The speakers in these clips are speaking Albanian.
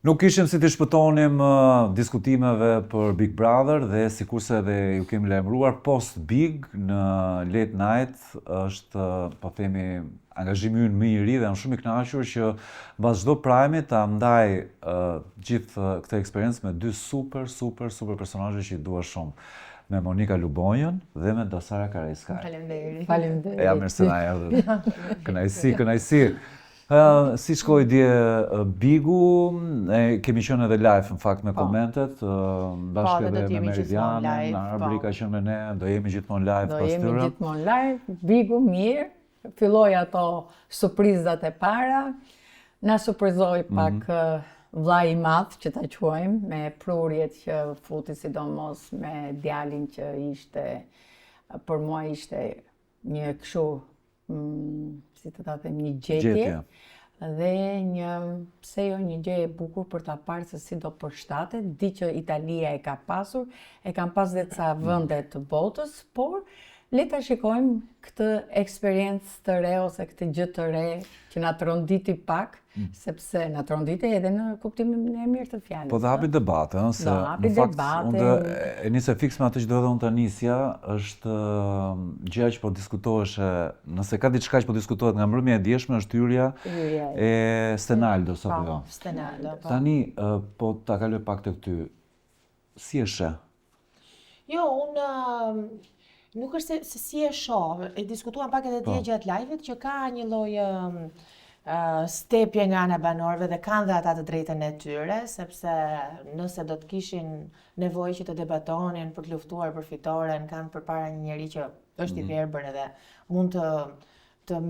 Nuk ishim si të shpëtonim diskutimeve për Big Brother dhe sikurse edhe ju kemi lajmëruar post Big në Late Night është, po themi, angazhimi ynë më i ri dhe jam shumë i kënaqur që mbas çdo prime ta ndaj gjithë këtë eksperiencë me dy super personazhe që i dua shumë. Me Monika Lubonjën dhe me Dosara Karajskaj. Faleminderit. Ja, mirë se na erdhët. Kënaqësi. Si shkoi dje Bigu, kemi qenë edhe live në fakt me komentet, bashkë edhe me Meridianen, Arbri ka qenë me ne, do jemi gjithmonë live pas tyre. Do jemi gjithmonë live, Bigu mirë, filloi ato surprizat e para, na surprizoi pak vllai i madh që ta quajmë, me prurjet që futi sidomos me djalin që ishte, për mua ishte një kështu, si të ta them, një gjetje. Dhe pse jo një gjë e bukur për ta parë se si do përshtatet, di që Italia e ka pasur, e kanë pas dhe ca vende të botës, por le ta shikojmë këtë eksperiencë të re ose këtë gjë të re që na tronditi pak, sepse na tronditi edhe në kuptimin e mirë të fjalës. Po dhe hapi debate, se në fakt unë e nise fiks me atë që do edhe unë të nisja, është gjëja që po diskutoheshe, nëse ka diçka që po diskutohet nga mbrëmja e dieshme, është hyrja e Stenaldos apo jo. Stenaldo, po. Tani, po ta kaloj pak tek ty. Si e sheh? Jo, unë nuk është se si e shoh, e diskutuam pak edhe dje gjatë live-it që ka një lloj stepje nga ana banorëve dhe kanë dhe ata të drejtën e tyre, sepse nëse do të kishin nevojë që të debatonin për të luftuar për fitoren, kanë përpara një njeri që është i verbër edhe mund të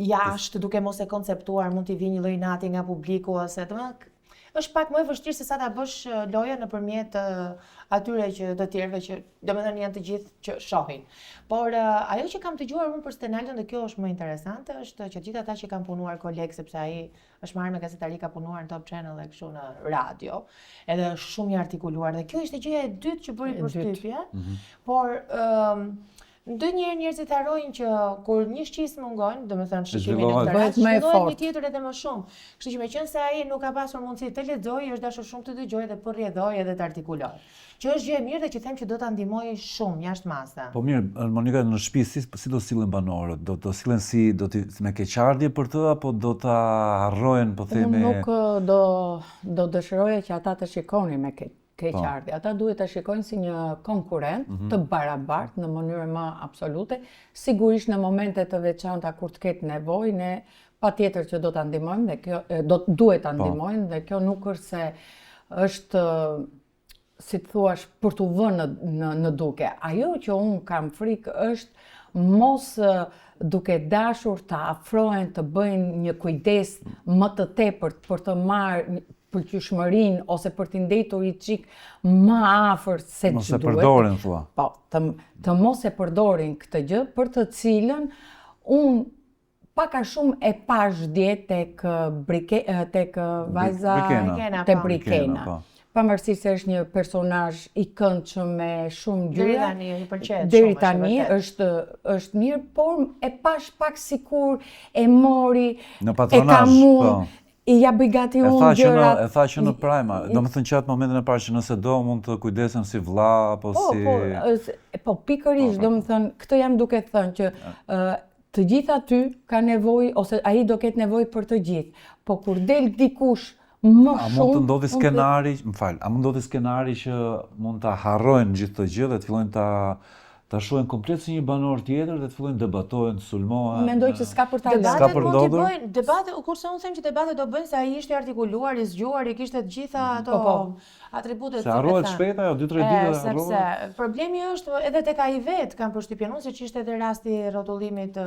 jashtë duke mos e konceptuar, mund t'i vi një lloj inati nga publiku ose është pak më e vështirë se sa ta bësh lojën nëpërmjet atyre që të tjerëve që domethënë janë të gjithë që shohin. Por ajo që kam dëgjuar unë për Stenaldon dhe kjo është më interesante është që gjithë ata që kanë punuar koleg, sepse ai është marrë me gazetari, ka punuar në Top Channel dhe kështu në radio, edhe është shumë i artikuluar dhe kjo ishte gjëja e dytë që bëri përshtypje, por ndonjëherë njerëzit harrojnë që kur një shqis mungon, domethënë shqimin e tërë, shqillohet një tjetër edhe më shumë. Kështu që meqense ai nuk ka pasur mundësi të lexojë, është dashur shumë të dëgjojë dhe të rrjedhojë edhe të artikulojë. Që është gjë e mirë dhe që them që do ta ndihmojë shumë jashtë masa. Po mirë, Monika, në shtëpi si do sillen banorët? Do të sillen me keqardhje për të apo do ta harrojnë, po themi? Unë nuk do dëshiroja që ata të shikonin me keqardhje. Ata duhet ta shikojnë si një konkurrent të barabartë në mënyrë më absolute. Sigurisht në momente të veçanta kur të ketë nevojë, ne patjetër që do ta ndihmojmë dhe duhet ta ndihmojmë dhe kjo nuk është se është si të thuash për t'u vënë në duke. Ajo që unë kam frikë është mos duke dashur të afrohen të bëjnë një kujdes më të tepërt për të marrë përqyeshmërinë ose për t'i ndetur i çik më afër se ç'duhet. Mos e përdorin thua. Po, të mos e përdorin këtë gjë për të cilën unë pak a shumë e pash dje tek vajza te Brikena. Pavarësisht se është një personazh i këndshëm me shumë gjëra. Deri tani është mirë, por e pash pak sikur e mori në patronazh, po. I jabi gati unë gjërat. E tha që në prime, domethënë që atë momentin e parë që nëse do mund të kujdesem si vëlla apo si. Po pikërisht, domethënë këtë jam duke thënë që të gjithë aty ka nevojë ose ai do ketë nevojë për të gjithë. Po kur del dikush më shumë. A mund të ndodhi skenari, a mund ndodhi skenari që mund ta harrojnë gjithë të gjë dhe të fillojnë ta shohin komplet si një banor tjetër dhe të fillojnë debatojnë, të sulmohen. Mendoj që s'ka për ta Debatet mund të bëjnë, debate, kurse unë them që debatet do bëjnë se ai ishte artikuluar, i zgjuar, i kishte të gjitha ato atributet. Se harrohet shpejt ajo 2-3 ditë harrohet. Sepse problemi është edhe tek ai vet kanë përshtypjen unë se ç'ishte edhe rasti rrotullimit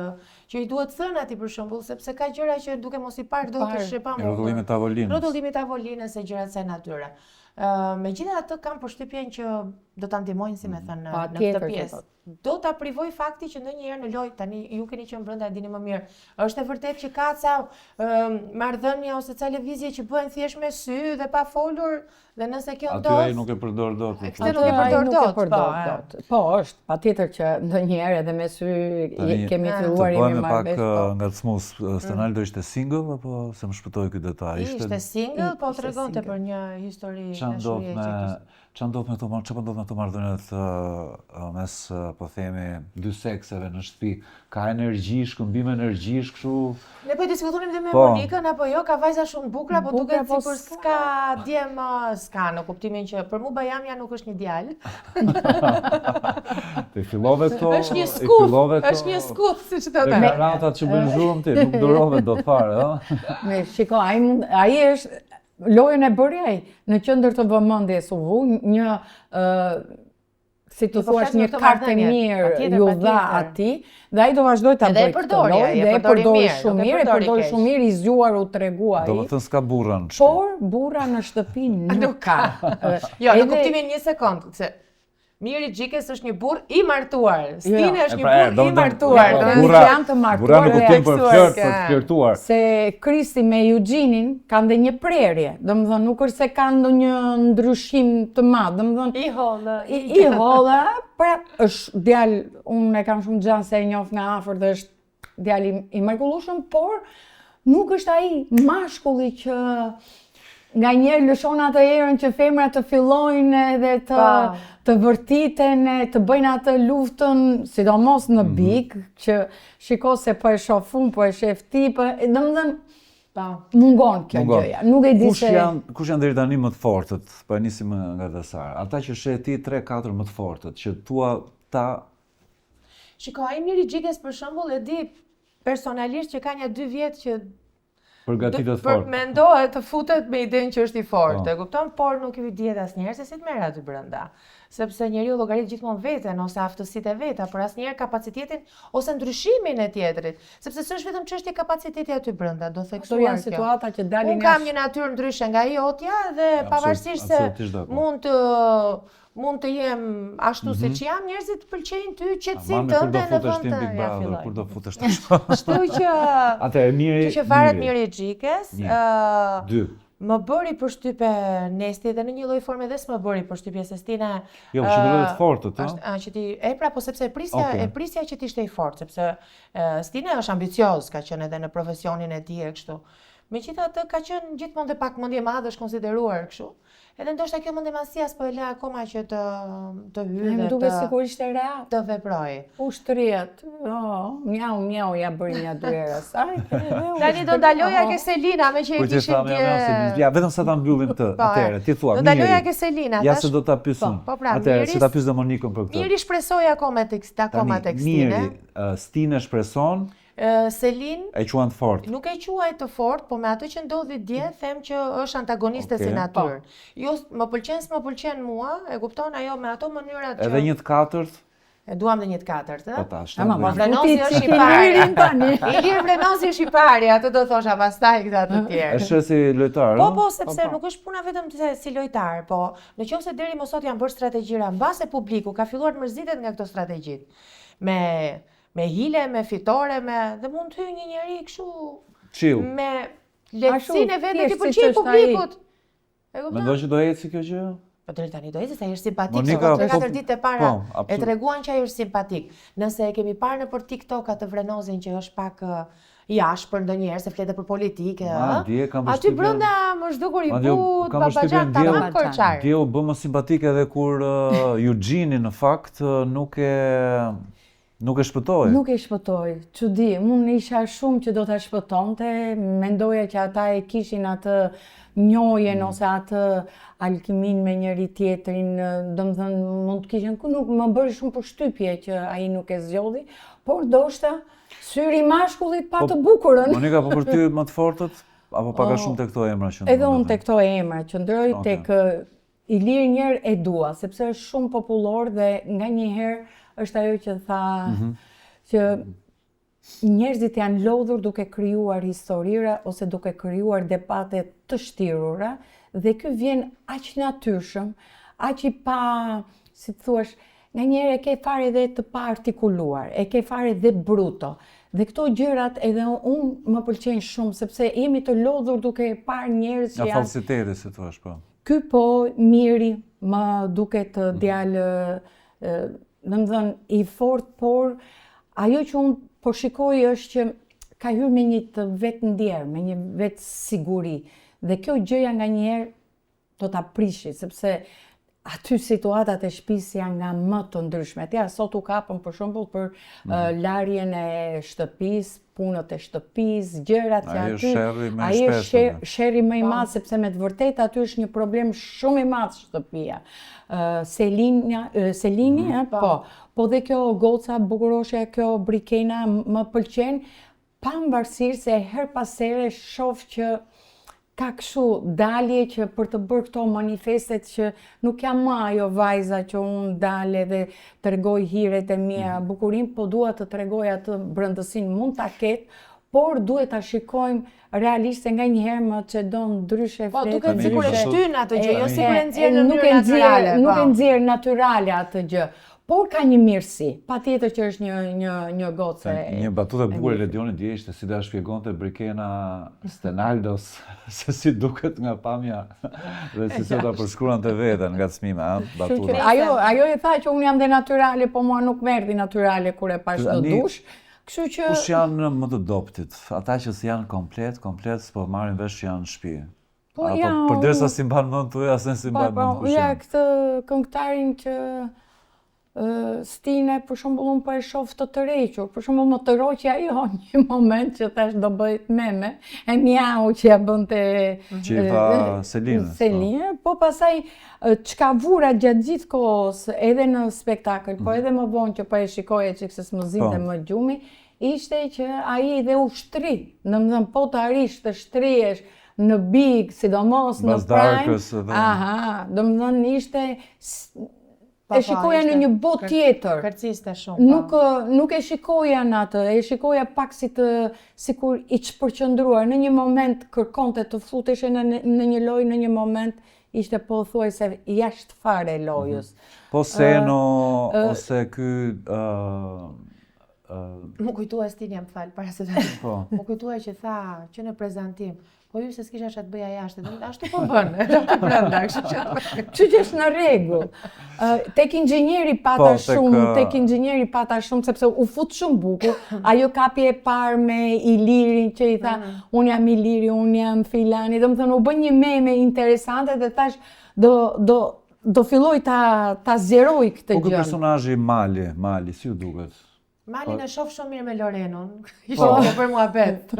që i duhet thënë atij për shembull, sepse ka gjëra që duke mos i parë do të shepam. Rrotullimit tavolinës. Rrotullimit tavolinës e gjëra të kësaj natyre. Megjithatë kam përshtypjen që do ta ndihmojnë si më thënë në këtë pjesë. do ta privoj fakti që ndonjëherë në lojë, tani ju keni qenë brenda e dini më mirë. Është e vërtetë që ka ca marrëdhënia ose ca lëvizje që bëhen thjesht me sy dhe pa folur, dhe nëse kjo ndodh. Aty ai nuk e përdor dot. Këtë nuk e përdor dot. Po, është patjetër që ndonjëherë edhe me sy kemi filluar jemi marrëvesh. Të bëjmë pak ngacmues. Ronaldo ishte single apo se më shpëtoi ky detaj? Ishte single, po tregonte për një histori dashurie që kishte. Çfarë ndodh me këto marrëdhëniet mes, po themi, dy sekseve në shtëpi? Ka energji, shkëmbim energjish kështu? Ne po diskutonim dhe me Monikën apo jo, ka vajza shumë bukura, po duket sikur s'ka djem, s'ka në kuptimin që për mua Bajamja nuk është një djalë. Të fillove këto, është një skut, siç thotë. Me ratat që bën zhurmë ti, nuk durove dot fare, ëh. Me shiko, ai është lojën e bëri ai në qendër të vëmendjes u vu një si të thuash një kartë mirë ju dha atij dhe ai do vazhdoi ta bëjë këtë lojë dhe e përdori shumë mirë, i zgjuar u tregua ai. Domethënë s'ka burra në shtëpi. Por burra në shtëpi nuk ka. Jo, në kuptimin një sekond, se Miri Gjikës është një burr i martuar. Stine është një burr i martuar. Janë të martuar në kuptim për flirtuar. Se Kristi me Euginin kanë dhe një prerje. Domethënë nuk është se kanë ndonjë ndryshim të madh. Domethënë i holla, pra është djalë, unë e kam shumë gjanë se e njoh nga afër dhe është djalë i mrekullueshëm, por nuk është ai mashkulli që nga njerë lëshon atë erën që femrat të fillojnë edhe të vërtiten, të bëjnë atë luftën, sidomos në Big, që shiko se po e shoh fund, po e shef ti, domethënë mungon kjo gjëja. Nuk e di se kush janë deri tani më të fortët, po e nisim nga te Sara. Ata që sheh ti 3-4 më të fortët, që tua ta. Shiko, ai Miri Gjikës për shembull e di personalisht që ka një 2 vjet që përgatitet fort. Mendohet të futet me idenë që është i fortë, e kupton, por nuk i dihet asnjëherë se si të merret aty brenda. Sepse njeriu llogarit gjithmonë veten ose aftësitë e veta, por asnjëherë kapacitetin ose ndryshimin e tjetrit, sepse s'është vetëm çështje kapaciteti aty brenda, do theksuar. Këto janë situata që dalin. Unë kam një natyrë ndryshe nga jotja dhe pavarësisht se mund të jem ashtu se që jam, njerëzit pëlqejnë ty qetësinë tënde në vend të ja filloj. Kur do futesh tash? Kështu që varet Miri Gjikës. 2. Më bëri përshtypje Nesti dhe në një lloj forme dhe s'më bëri përshtypje se Stina. Jo, që do të fortë, ëh. Që ti pra po sepse e prisja që ti ishte i fortë, sepse Stina është ambicioz, ka qenë edhe në profesionin e tij e kështu. Megjithatë ka qenë gjithmonë dhe pak mendje madhe, është konsideruar kështu. Edhe ndoshta kjo mendemasia s'po e le akoma që të hyjë dhe duket sikur ishte real të veprojë. Ushtriet. Miau ja bëri një 2 herë. Tani do ndaloja ke Selina me që e kishin Ja, vetëm sa ta mbyllim këtë. Atëherë, ti thua, do ndaloja ke Selina. Ja se do ta pyesim. Atëherë, si ta pyes dhe Monikën për këtë. Miri shpresoi akoma tek Stine. Miri, Stine shpreson. Selin e quan fort. Nuk e quaj të fort, po me atë që ndodhi dje, them që është antagoniste si natyrë. Jo, më pëlqen s'më pëlqen mua, e kupton ajo me ato mënyrat që. Edhe 1/4. E duam dhe 1/4, ë? Po tash. Vrenozi është i pari. Ilir Vrenozi është i pari, atë do thosha pastaj këta të tjerë. Është si lojtar, ëh? Po, sepse nuk është puna vetëm si lojtar, po nëse deri më sot janë bërë strategjira mbase publiku ka filluar të mërzitet nga këto strategjitë. Me hile, me fitore, dhe mund të hyjë një njeri kështu me lehtësinë e vetë që pëlqej publikut. Mendon që do ecë kjo gjë? Po deri tani do ecë se ai është simpatik. 3-4 ditë e para e treguan që ai është simpatik. Nëse e kemi parë nëpër TikTok atë Vrenozin që është pak i ashpër ndonjëherë se fletë për politikë, aty brenda më zhdukur i but, babaxhan tamam korçar. Dje u bë më simpatik edhe kur Eugini në fakt nuk e shpëtoi. Nuk e shpëtoi. Çudi, unë isha shumë që do ta shpëtonte, mendoja që ata e kishin atë njohjen ose atë alkimin me njëri tjetrin, domethënë mund të kishin, nuk më bëri shumë përshtypje që ai nuk e zgjodhi, por ndoshta syri i mashkullit pa të bukurën. Monika, po për ty më të fortët apo pak a shumë tek këto emra që edhe unë tek këto emra qëndroj tek Ilir Njer e dua, sepse është shumë popullor dhe nganjëherë është ajo që tha që njerëzit janë lodhur duke krijuar historira ose duke krijuar debate të shtirura dhe ky vjen aq natyrshëm, aq i pa, si të thuash, nga njerë e ke fare dhe të pa artikuluar, e ke fare dhe bruto. Dhe këto gjërat edhe unë më pëlqejnë shumë, sepse jemi të lodhur duke parë njerëz që Nga janë... falsiteti, si thua, po. Ky po, miri, më duket djalë, domethënë i fort, por ajo që unë po shikoj është që ka hyrë me një të vetë ndjerë, me një vetë siguri. Dhe kjo gjëja nga njerë do ta prishi, sepse aty situatat e shtëpisë janë nga më të ndryshme. Ja, sot u kapën për shembull për larjen e shtëpisë, punët e shtëpisë, gjërat që aty. Ai është sherri më i madh, sepse me të vërtetë aty është një problem shumë i madh shtëpia. Selini, po dhe kjo goca bukuroshe, kjo brikena më pëlqen, pavarësisht se her pas here shoh që ka kështu dalje që për të bërë këto manifestet që nuk jam më ajo vajza që unë dale dhe tregoj hiret e mia, bukurinë, po dua të tregoj atë brëndësinë mund ta ketë, por duhet ta shikojmë realisht se nganjëherë më çedon ndryshe Po, fletë. duket sikur e shtyn atë gjë, jo sikur e nxjerr në mënyrë natyrale. Nuk e nxjerr natyrale atë gjë. Por ka një mirësi, patjetër që është një gocë. Një batutë e bukur e Ledionit dje ishte si da shpjegonte Brikena Stenaldos se si duket nga pamja dhe si ta përshkruante veten nga çmime, batuta. Ajo e tha që unë jam dhe natyrale, po mua nuk merrti natyrale kur e pash të dush. Kështu që kush janë më të doptit? Ata që janë komplet, s'po marrin vesh që janë në shtëpi. Apo përderisa si mban mend tuaj, asnjë si mban mend kush. Ja, këtë këngëtarin që Stine, për shembull, unë po e shoh të tërhequr. Për shembull, më tërhoqi ajo një moment që thash do bëhet meme, e mjau që ja bënte që i tha Selinës. Po pastaj çka vura gjatë gjithë kohës, edhe në spektakël, po edhe më vonë që po e shikoja që se më zinte më gjumi, ishte që ai dhe u shtri. Domethënë po të arish të shtrihesh në Big, sidomos në Prime. Domethënë ishte e shikoja në një botë tjetër. Kërciste shumë. Nuk e shikoja në atë, e shikoja pak sikur i çpërqendruar. Në një moment kërkonte të futeshe në një lojë, në një moment ishte pothuajse jashtë fare lojës. Po Seno ose ky Më kujtuaj Stini, më fal, para se të. Më kujtuaj që tha që në prezantim, po ju se s'kisha çfarë të bëja jashtë, ashtu po bën, edhe brenda, kështu që është në rregull. Tek inxhinieri pata shumë, sepse u fut shumë bukur. Ajo kapje e parë me Ilirin që i tha, unë jam Iliri, unë jam filani, domethënë u bën një meme interesante dhe thash do filloj ta zgjeroj këtë gjë. Po ky personazhi Mali, si u duket? Malin e shoh shumë mirë me Lorenun, ishte për muhabet.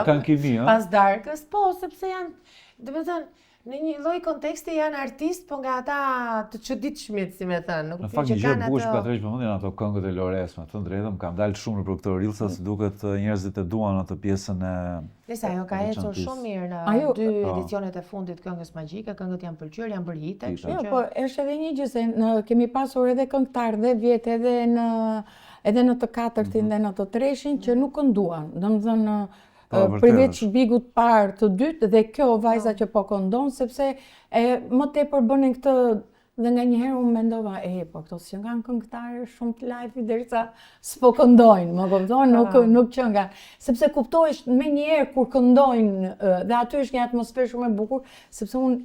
Kanë kimi, pas darkës, po, sepse janë, domethënë, në një lloj konteksti janë artistë, po nga ata të çuditshmit, si më thënë. Në fakt një gjë e bukur që ka tërhequr vëmendjen ato këngët e Lores, me të drejtën, kam dalë shumë për këtë rilsa, se duket njerëzit e duan atë pjesën e. Nëse ajo ka ecur shumë mirë në 2 edicionet e fundit Këngës Magjike, këngët janë pëlqyer, janë bërë hite. Jo, po është edhe një gjë se kemi pasur edhe këngëtar dhe vjet edhe në të katërtin dhe në të treshin që nuk kënduan. Domethënë përveç Bigut parë të dytë dhe kjo vajza që po këndon, sepse më tepër bënin këtë dhe nganjëherë unë mendova, po këto që nga këngëtarë shumë të lajfi derisa s'po këndojnë, më kupton, nuk që nga. Sepse kuptohesh me njerë kur këndojnë dhe aty është një atmosferë shumë e bukur, sepse unë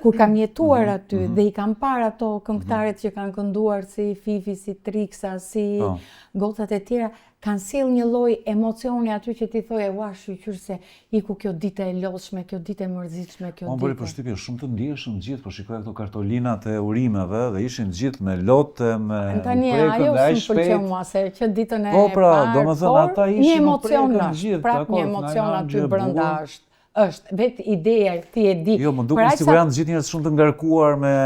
kur kam jetuar aty dhe i kam parë ato këngëtarët që kanë kënduar si Fifi, si Triksa, si gocat e tjera, kanë sjell një lloj emocioni aty që ti thoje, ua, shqyr se iku kjo ditë e lodhshme, kjo ditë e mërzitshme, kjo ditë. Unë bëri përshtypje shumë të ndjeshëm gjithë, po shikoja këto kartolinat e urimeve dhe ishin gjithë me lotë, me prekën dhe ai shpejt. Ajo s'm pëlqeu mua se që ditën e parë. Po pra, domethënë ata ishin me prekën gjithë, prap një emocion aty brenda është vetë ideja, ti e di. Jo, më duket sigurisht janë gjithë njerëz shumë të ngarkuar me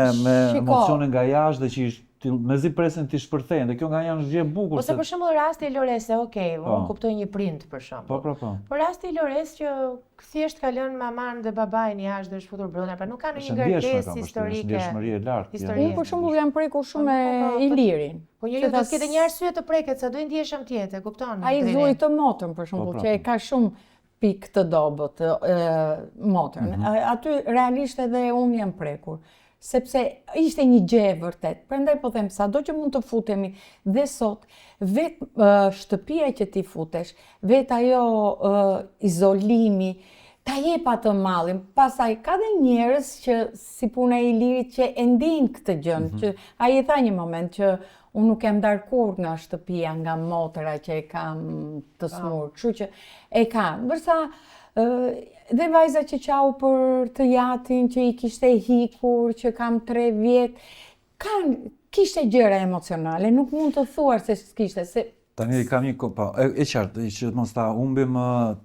emocione nga jashtë dhe që mezi presin t'i shpërthejnë, dhe kjo nga janë gjë bukur. Ose për shembull rasti i Lorese, unë kuptoj një prind për shembull. Po. Por rasti i Lores që thjesht ka lënë maman dhe babain jashtë dhe është futur brenda, pra nuk ka ndonjë ngarkesë historike. Ndjeshmëri e lartë. Unë për shembull jam prekur shumë me Ilirin. Po njeriu do të ketë një arsye të preket, sa do i ndjeshëm tjetër, kupton? Ai zuri të motrën për shembull, që e ka shumë pikë të dobët motrën. Aty realisht edhe unë jam prekur. sepse ishte një gjë e vërtet. Prandaj po them, sado që mund të futemi dhe sot, vetë shtëpia që ti futesh, vetë ajo izolimi, ta jep atë mallin. Pastaj ka dhe njerëz që si puna e Ilirit që e ndin këtë gjën, që ai e tha një moment që unë nuk jam dar kur nga shtëpia, nga motra që e kam të smur, kështu që e kam. Ndërsa dhe vajza që qau për të jatin, që i kishte hikur, që kam 3 vjet, kishte gjëra emocionale, nuk mund të thuar se s'kishte, se Tani kam një e qartë, që mos ta humbim,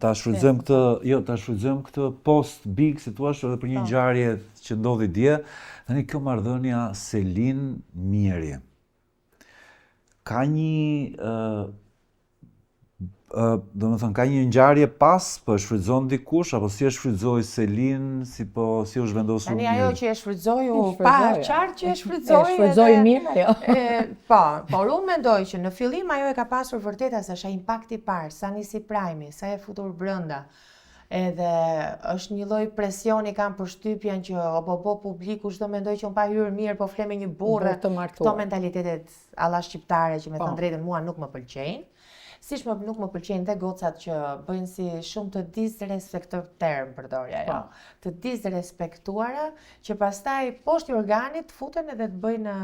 ta shfrytëzojmë këtë, jo, ta shfrytëzojmë këtë post big, si thua, edhe për një ngjarje që ndodhi dje. Tani kjo marrëdhënia Selin Mieri. Ka një ka një ngjarje pas, po e shfrytëzon dikush, apo si e shfrytëzoi Selin, si u zhvendosur Tani mirë? ajo që e shfrytëzoi pa qartë që e shfrytëzoi. E shfrytëzoi mirë ajo. Por unë mendoj që në fillim ajo e ka pasur vërtet se është impakti i parë, sa nisi prajmi, sa e futur brenda. Edhe është një lloj presioni kam përshtypjen që po publiku çdo mendoj që unë pa hyrë mirë, po fle me një burrë. Këto mentalitetet alla shqiptare që me thënë drejtën mua nuk më pëlqejnë. Siç nuk më pëlqejnë dhe gocat që bëjnë si shumë të disrespektuar term përdorja ajo. Të disrespektuara që pastaj poshtë i organit futen edhe të bëjnë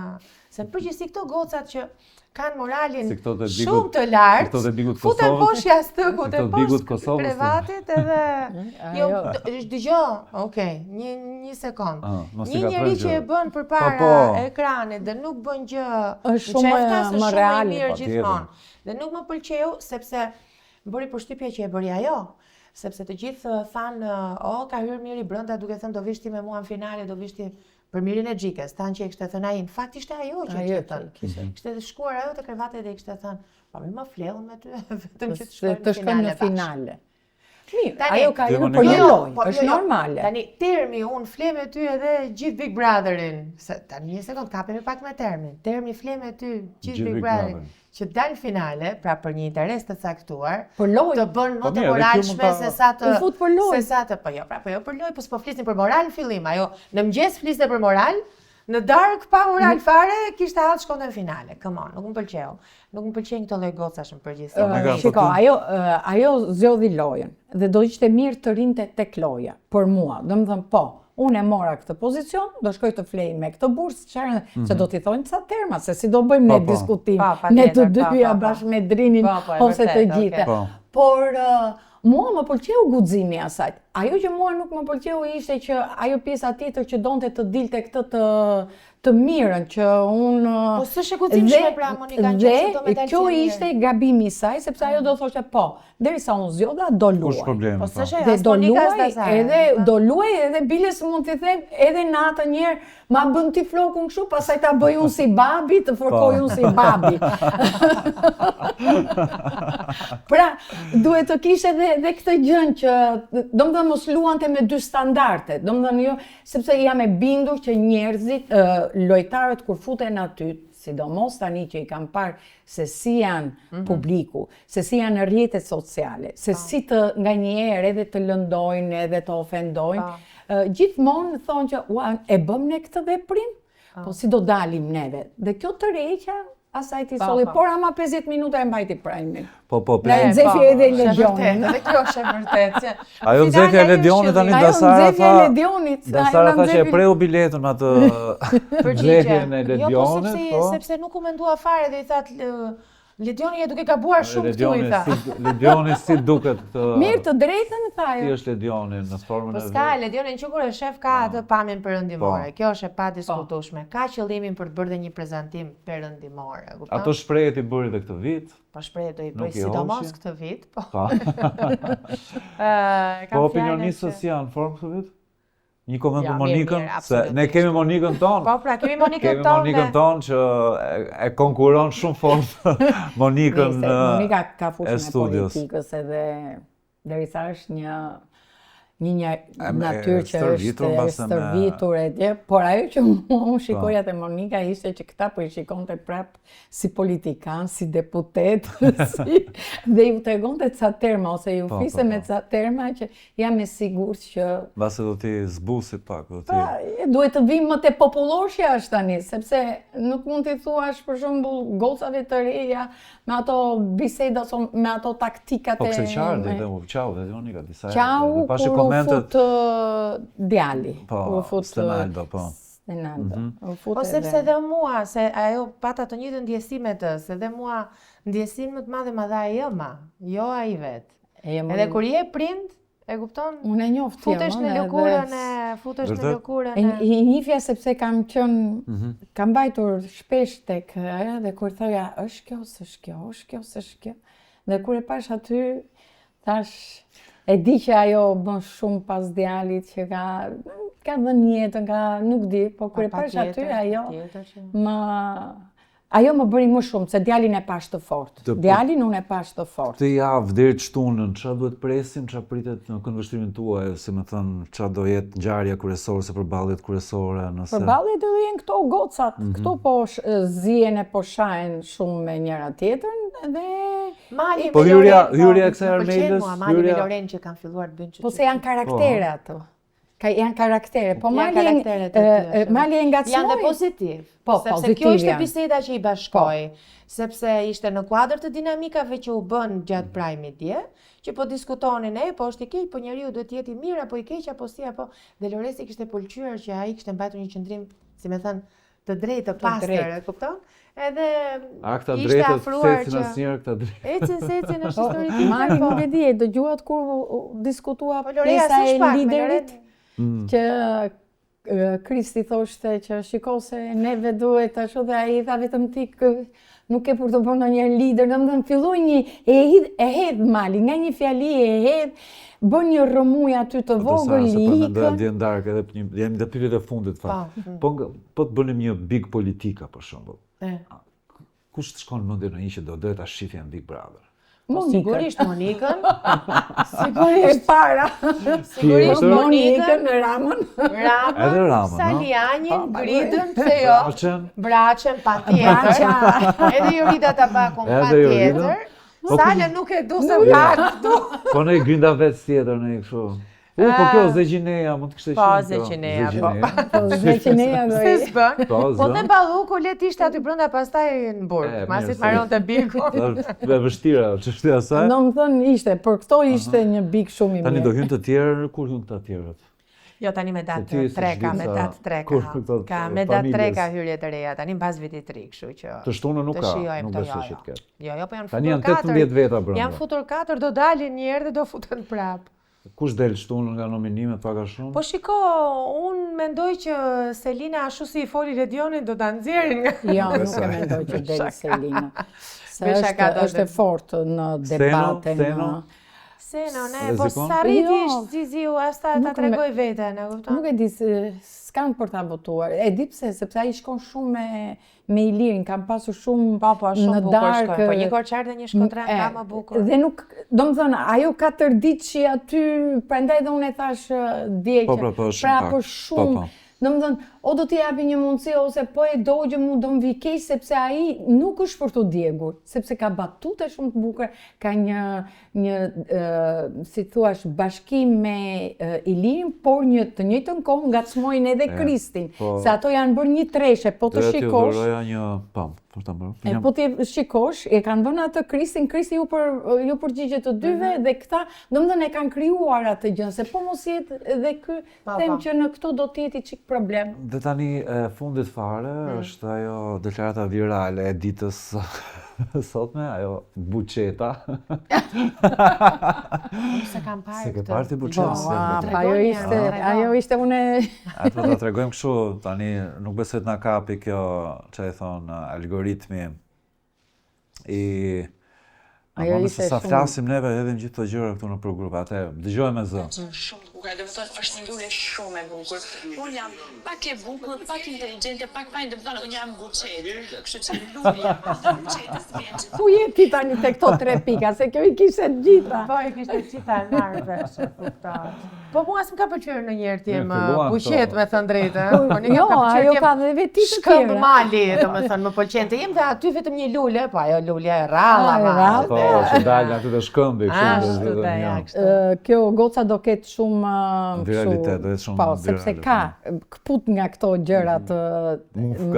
se në përgjithësi këto gocat që kanë moralin shumë të lartë, futen poshtë jastëkut e poshtë krevatit edhe jo dëgjoj, okay, një sekond. Një njeri që e bën përpara ekranit dhe nuk bën gjë, është shumë më real gjithmonë. Dhe nuk më pëlqeu sepse bëri përshtypje që e bëri ajo. Sepse të gjithë thanë, ka hyrë mirë i brenda duke thënë do vishti me mua në finale, do vishti për mirin e Xhikës, tanë që e kishte thënë ai. Në fakt ishte ajo që e thënë. Kishte shkuar ajo te krevate dhe i kishte thënë, po më fleun me ty, vetëm që të shkojmë në finale. Mirë, ajo ka hyrë për një lojë, është normale. Tani termi unë fle me ty edhe gjithë Big Brotherin. Tani një sekond, kapemi pak me termin. Termi fle me ty gjithë Big Brotherin. Që dalë finale, pra për një interes të caktuar, të bën më të moralshme se sa të... Po jo për lojë, po s'po flisnin për moral në fillim, ajo në mëngjes fliste për moral, në darkë pa moral fare, kishte hallë shkonte në finale. Come on, nuk më pëlqeu. Nuk më pëlqejnë këto lloj gocash në përgjithësi. Shiko, ajo zgjodhi lojën dhe do ishte mirë të rinte tek loja, për mua. Domethënë po, unë e mora këtë pozicion, do shkoj të flej me këtë bursë, se do t'i thonë ca terma, se si do bëjmë ne diskutim, ne të dyja bashkë me Drinin ose të gjithë. Por mua më pëlqeu guximi i asaj. Ajo që mua nuk më pëlqeu ishte që ajo pjesa tjetër që donte të dilte këtë të mirën që unë... Po s'është guximshme pra Monika që do me dalë. Dhe kjo ishte gabimi i saj, sepse ajo do thoshte po, derisa unë zgjodha do luaj. Kush problemi? Dhe do luaj, edhe do luaj edhe bile se mund t'i them edhe natë një herë ma bën ti flokun kështu, pastaj ta bëj unë si babi, të forkoj unë si babi. Pra, duhet të kishte edhe këtë gjën që domethënë mos luante me dy standarde. Domethënë jo, sepse jam e bindur që njerëzit, lojtarët kur futen aty, sidomos tani që i kam parë se si janë publiku, se si janë në rrjetet sociale, se si të nganjëherë edhe të lëndojnë edhe të ofendojnë, gjithmonë thonë që e bëm ne këtë veprim, po si do dalim neve. Dhe kjo tërheqja asaj ti solli, por ama 50 minuta e mbajti prajmin. Po, Në nxefje edhe Legionin. Dhe kjo është e vërtet. Ajo nxefje e Legionit tani Dasara tha që e preu biletën atë nxefjen e Legionit. Jo, po sepse nuk u mendua fare dhe i thatë Ledioni e duke gabuar shumë këtu i tha. Ledioni si duket këtë... Mirë të drejtën tha jo. Si është Ledioni në formën e... Po s'ka, Ledioni në qëkur e shef ka atë pamjen perëndimore. Kjo është e pa diskutueshme. Ka qëllimin për të bërë dhe një prezantim perëndimore. Ato shprehjet i bëri dhe këtë vit. Po shprehjet do i bëj sidomos këtë vit. Po opinionistët janë në formë këtë vit? Një koment për Monikën, se ne kemi Monikën tonë. Po pra, kemi Monikën tonë. Kemi Monikën tonë që e konkuron shumë fort Monikën Monika ka fushën e politikës edhe derisa është një natyrë që është e mbase me- stërvitur e dje, por ajo që unë shikoja te Monika ishte që këta po i shikonte prap si politikan, si deputet, dhe ju tregonte ca terma ose ju fliste me ca terma që jam e sigurt që Mbase do t'i zbusit pak, do t'i... duhet të vim më te popullorshja është tani, sepse nuk mund t'i thuash për shembull gocave të reja me ato biseda, me ato taktikat Po kështë qardi dhe u qau dhe Monika disa Qau pashi kur u komentet. fut djali. Po, u fut Stenaldo, po. Stenaldo. U fut Po edhe- sepse dhe mua, se ajo pata të njëjtën ndjesi me të, se dhe mua ndjesin më të madhe ma dha ajo ma, jo ai vet. E jam Edhe kur je prind, e kupton? unë e njoft Futesh në lëkurën e, futesh në Vërtet? lëkurën e. I njifja sepse kam qenë, kam bajtur shpesh tek ajo dhe kur thoja, është kjo, s'është kjo, është kjo, s'është kjo. Dhe kur e pash aty, thash, e di që ajo bën shumë pas djalit që ka dhënë jetën, nuk di, po kur e pash aty, ajo ajo më bëri më shumë, se djalin e pash të fort. Djalin unë e pash të fort. Këtë javë deri shtunën, çfarë duhet presim, çfarë pritet në këndvështrimin tuaj, si më thënë, çfarë do jetë ngjarja kryesore ose përballjet kryesore, nëse... Përballjet do jenë këto gocat, këto po zihen e po shahen shumë me njëra tjetrën dhe Mali Po me hyrja Loren, e kësaj Armelës, Mali me hyrja- Loren që kanë filluar të bëjnë që. po se janë karaktere ato. Janë karaktere, po Janë karaktere të tyre, Mali e ngacmoi. Janë dhe pozitiv. Po, sepse pozitiv kjo ishte janë. biseda që i bashkoi, sepse ishte në kuadër të dinamikave që u bën gjatë prajmit dje, që po diskutonin po është i keq, po njeriu duhet të jetë i mirë apo i keq apo si apo dhe Loresi kishte pëlqyer që ai kishte mbajtur një qendrim, si më thënë, të drejtë, të pastër, e kupton? Edhe Këta ishte drejtët afruar secin që asnjëherë këta drejtë. ecin është historikisht. Mali nuk e di, dëgjuat kur u diskutua Po Lorea pjesa si e shpak me liderit, Loren. që Kristi thoshte që shiko se neve duhet ashtu dhe ai tha vetëm ti nuk e për të bërë ndonjëherë lider, domethënë filloi një e hedh Mali, nga një fjali e hedh, bën një rrëmuj aty të vogël Mendoj ikën. dje ndark edhe jemi në pyetjet e fundit fakt. Po të bënim një big politika për shembull. Kush të shkon në mendjen e një që do ta shifje në Big Brother? Sigurisht Monikën. E para. Sigurisht Monikën, Ramën. Edhe Ramën, Salianin, Gridën, pse jo? Braçen. Braçen patjetër. Edhe Jorida Tabakun Edhe Jorida. patjetër. Po, Sale nuk e du se ka këtu. Po ne grinda vetë tjetër ne kështu. Po kjo Zegjineja mund të kishte Po, qenë. Zegjineja, po. Zeqineja do Se i. s'bën. Po, Po dhe Balluku let ishte aty brenda pastaj në burg. E, Masi mirë, të maron të biku. Dhe vështira çështja e saj. Do më thënë ishte, për këto ishte një big shumë i Tani do mirë. hynë të tjerë, kur hynë të tjerët? Jo, tani me Se datë ti s'e 3 ka, di me sa- datë 3 kur ka. këto Ka me datë 3 familjes. ka hyrje të reja, tani mbas vitit 3, kështu që. Të shtunën nuk të ka, shijojmë nuk këto, besoj jo, që të ketë. Jo, jo, po janë Tani futur janë 4. 18 veta brenda. Janë futur 4, do dalin një herë dhe do futen prap. Kush del shtunën nga nominimet pak a shumë? Po shiko, unë mendoj që Selina ashtu si i foli Ledionit do ta nxjerrin nga. Jo, nuk e mendoj që del Selina. Se Me shaka do është të- e fortë në debate, Seno? Seno, ne, Rezikon? po s'arriti Jo. ishtë Ziziu, as ta Nuk me- tregoj veten, e kupton? Nuk e di se s'kam për ta votuar. E di pse, sepse ai shkon shumë me Ilirin, kam pasur shumë Po, shumë në bukur darkë. shkojnë. Po një korçar dhe një shkotran ka më bukur. Dhe nuk, do më thënë, ajo 4 ditë që aty, prandaj dhe unë e thash dje Po, që po, shumë pak. për shumë, Po. do më thënë, o do t'i japi një mundësi, ose po e dogje mu do më vi keq, sepse ai nuk është për të djegur, sepse ka batute shumë të bukur, ka një si thuash, bashkim me Ilirin, por të njëjtën kohë ngacmojnë edhe Kristin, po. se ato janë bërë një treshe, po të Dhe t'ju shikosh, dhuroja një pam, për ta bërë. e po ti shikosh, e kanë vënë atë Kristin, Kristi ju përgjigjet të dyve dhe këta, domethënë e kanë krijuar atë gjën, se po mos jetë edhe ky them që në këto do të jetë çik problem. Dhe tani e fundit fare është ajo deklarata virale e ditës sotme, ajo buqeta. Se kam parë Se ke këtë. parë ti buqetën? Ajo ishte unë Atë do ta tregojmë kështu, tani nuk besoj të na kapi kjo, çfarë i thon, algoritmi i Ajo Ama ishte nëse sa shumë- flasim neve edhe në gjithë të gjëra këtu në grup, atë dëgjojmë me zë. Shumë të bukur, dhe më thonë është një lule shumë e bukur. Unë jam pak e bukur, pak inteligjente, pak fajn, dhe më thonë unë jam buqetë. Kështu që lule, buqetës vjenë. ku je ti tani te këto 3 pika, se kjo i kishte të gjitha. Po, e kishte qita e marrë vesh, e kuptoj. Po mua s'm ka pëlqyer ndonjëherë ti më filluan buqet këto. me thënë drejtë. Po ne Jo, ka pëlqyer ajo ti ka dhe veti të shkëmb tjera. mali, domethënë më pëlqen të jem dhe aty vetëm një lule, po ajo lulja e rralla. Ah, e ma, rrallë. Po, dhe- që dalin aty të shkëmbi, kështu Ashtu të zhvillën të ja, një. kështu. Kjo goca do ketë shumë Viralitet, do jetë shumë po, sepse virale, ka kput nga këto gjërat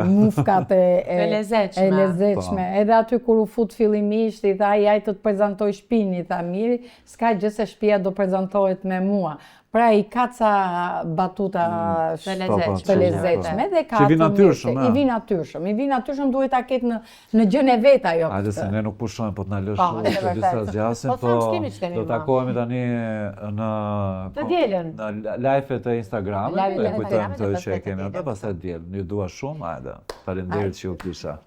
mufkat E lezetshme. e lezetshme. Edhe aty kur u fut fillimisht i tha ai të prezantoj shtëpinë, i tha mirë, s'ka gjë se shtëpia do prezantohet me mua. Pra i ka ca batuta Të të lezetshme. lezetshme dhe ka Që i vi ato natyrshëm, mirë, a? i vi natyrshëm. I vi natyrshëm duhet ta ketë në gjën e vet ajo. Hajde se këtë. ne nuk pushojmë, po t'na lësh Po, të e disa vërtet. zgjasim, Po, po thamë, s'kemi që kemi do ma. takohemi tani në Të dielën. në live-et e Instagramit, Live-et e e kujtojmë Instagramit, të e që e pastaj kemi të atë, pastaj diel. Ju dua shumë, hajde. Faleminderit që ju kisha.